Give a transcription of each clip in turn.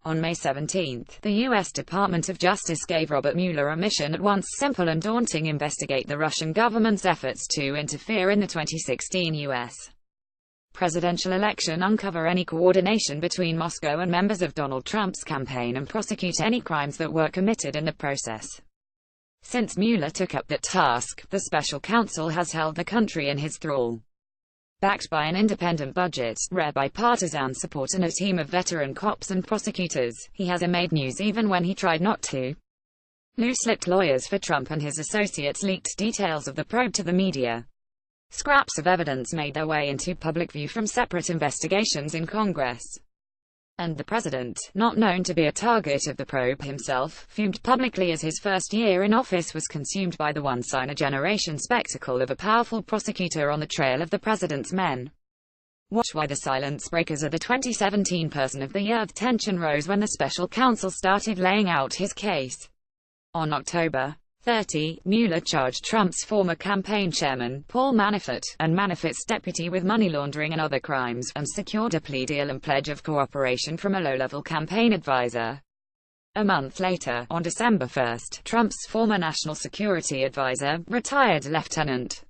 On May 17, the U.S. Department of Justice gave Robert Mueller a mission at once simple and daunting: investigate the Russian government's efforts to interfere in the 2016 U.S. presidential election, uncover any coordination between Moscow and members of Donald Trump's campaign, and prosecute any crimes that were committed in the process. Since Mueller took up that task, the special counsel has held the country in his thrall. Backed by an independent budget, rare bipartisan support, and a team of veteran cops and prosecutors, he has made news even when he tried not to. Loose-lipped lawyers for Trump and his associates leaked details of the probe to the media. Scraps of evidence made their way into public view from separate investigations in Congress. And the president, not known to be a target of the probe himself, fumed publicly as his first year in office was consumed by the once-in-a-generation spectacle of a powerful prosecutor on the trail of the president's men. Watch why the silence breakers are the 2017 Person of the Year. Tension rose when the special counsel started laying out his case. On October 30, Mueller charged Trump's former campaign chairman, Paul Manafort, and Manafort's deputy with money laundering and other crimes, and secured a plea deal and pledge of cooperation from a low-level campaign advisor. A month later, on December 1, Trump's former national security advisor, retired Lieutenant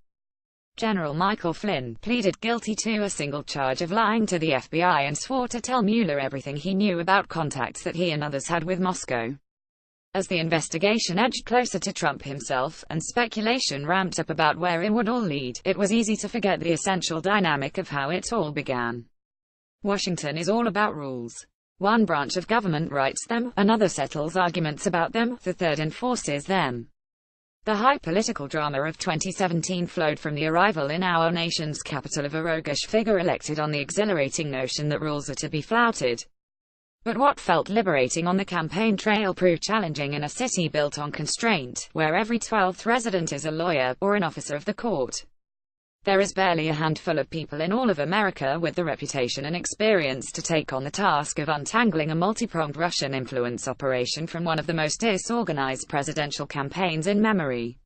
General Michael Flynn, pleaded guilty to a single charge of lying to the FBI and swore to tell Mueller everything he knew about contacts that he and others had with Moscow. As the investigation edged closer to Trump himself, and speculation ramped up about where it would all lead, it was easy to forget the essential dynamic of how it all began. Washington is all about rules. One branch of government writes them, another settles arguments about them, the third enforces them. The high political drama of 2017 flowed from the arrival in our nation's capital of a roguish figure elected on the exhilarating notion that rules are to be flouted. But what felt liberating on the campaign trail proved challenging in a city built on constraint, where every 12th resident is a lawyer, or an officer of the court. There is barely a handful of people in all of America with the reputation and experience to take on the task of untangling a multi-pronged Russian influence operation from one of the most disorganized presidential campaigns in memory.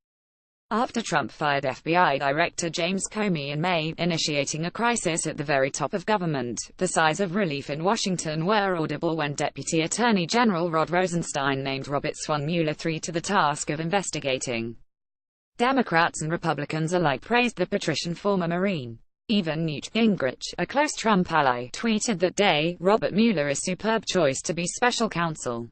After Trump fired FBI Director James Comey in May, initiating a crisis at the very top of government, the sighs of relief in Washington were audible when Deputy Attorney General Rod Rosenstein named Robert Swan Mueller III to the task of investigating. Democrats and Republicans alike praised the patrician former Marine. Even Newt Gingrich, a close Trump ally, tweeted that day, "Robert Mueller is superb choice to be special counsel.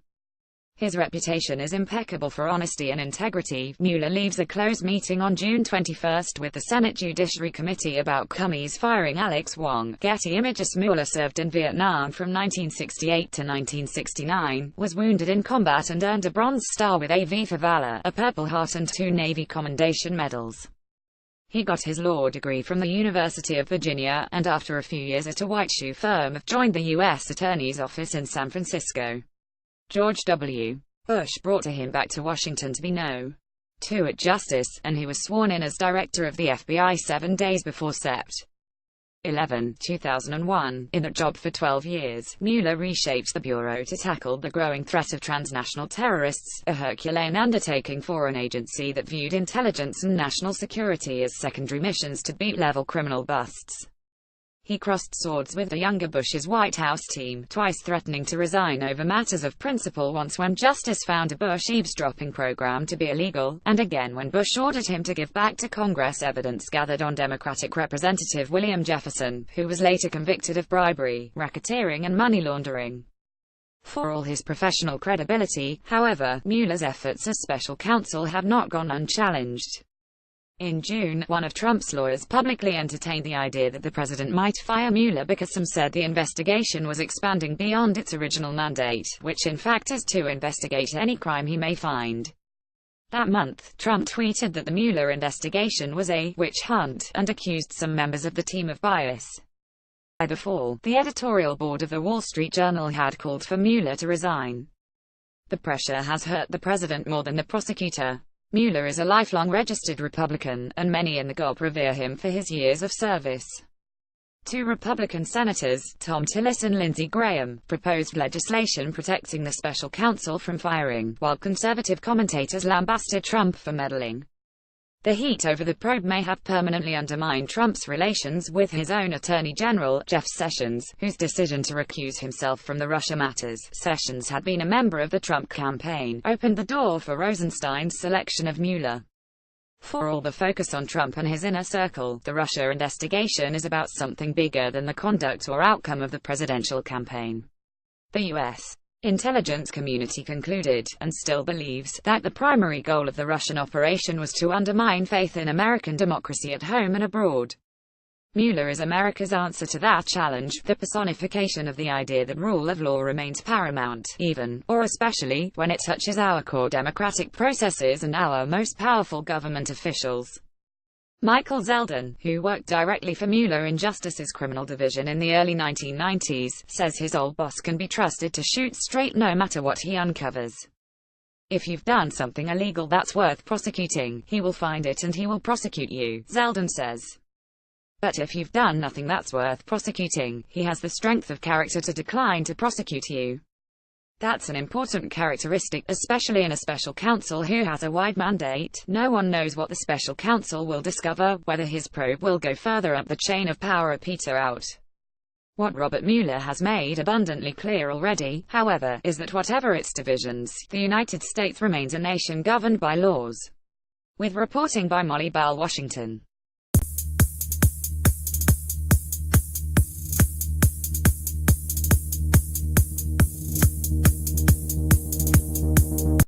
His reputation is impeccable for honesty and integrity." Mueller leaves a closed meeting on June 21 with the Senate Judiciary Committee about Comey's firing Alex Wong. Getty Images. Mueller served in Vietnam from 1968 to 1969, was wounded in combat and earned a Bronze Star with AV for Valor, a Purple Heart and 2 Navy Commendation Medals. He got his law degree from the University of Virginia, and after a few years at a white shoe firm, joined the U.S. Attorney's Office in San Francisco. George W. Bush brought him back to Washington to be No. 2 at Justice, and he was sworn in as director of the FBI 7 days before Sept. 11, 2001. In that job for 12 years, Mueller reshaped the Bureau to tackle the growing threat of transnational terrorists, a Herculean undertaking for an agency that viewed intelligence and national security as secondary missions to beat-level criminal busts. He crossed swords with the younger Bush's White House team, twice threatening to resign over matters of principle, once when Justice found a Bush eavesdropping program to be illegal, and again when Bush ordered him to give back to Congress evidence gathered on Democratic Representative William Jefferson, who was later convicted of bribery, racketeering and money laundering. For all his professional credibility, however, Mueller's efforts as special counsel have not gone unchallenged. In June, one of Trump's lawyers publicly entertained the idea that the president might fire Mueller because some said the investigation was expanding beyond its original mandate, which in fact is to investigate any crime he may find. That month, Trump tweeted that the Mueller investigation was a witch hunt, and accused some members of the team of bias. By the fall, the editorial board of the Wall Street Journal had called for Mueller to resign. The pressure has hurt the president more than the prosecutor. Mueller is a lifelong registered Republican, and many in the GOP revere him for his years of service. 2 Republican senators, Tom Tillis and Lindsey Graham, proposed legislation protecting the special counsel from firing, while conservative commentators lambasted Trump for meddling. The heat over the probe may have permanently undermined Trump's relations with his own Attorney General, Jeff Sessions, whose decision to recuse himself from the Russia matters. Sessions had been a member of the Trump campaign, opened the door for Rosenstein's selection of Mueller. For all the focus on Trump and his inner circle, the Russia investigation is about something bigger than the conduct or outcome of the presidential campaign. The U.S. intelligence community concluded, and still believes, that the primary goal of the Russian operation was to undermine faith in American democracy at home and abroad. Mueller is America's answer to that challenge, the personification of the idea that rule of law remains paramount, even, or especially, when it touches our core democratic processes and our most powerful government officials. Michael Zeldin, who worked directly for Mueller in Justice's criminal division in the early 1990s, says his old boss can be trusted to shoot straight no matter what he uncovers. If you've done something illegal that's worth prosecuting, he will find it and he will prosecute you, Zeldin says. But if you've done nothing that's worth prosecuting, he has the strength of character to decline to prosecute you. That's an important characteristic, especially in a special counsel who has a wide mandate. No one knows what the special counsel will discover, whether his probe will go further up the chain of power or peter out. What Robert Mueller has made abundantly clear already, however, is that whatever its divisions, the United States remains a nation governed by laws. With reporting by Molly Bell, Washington.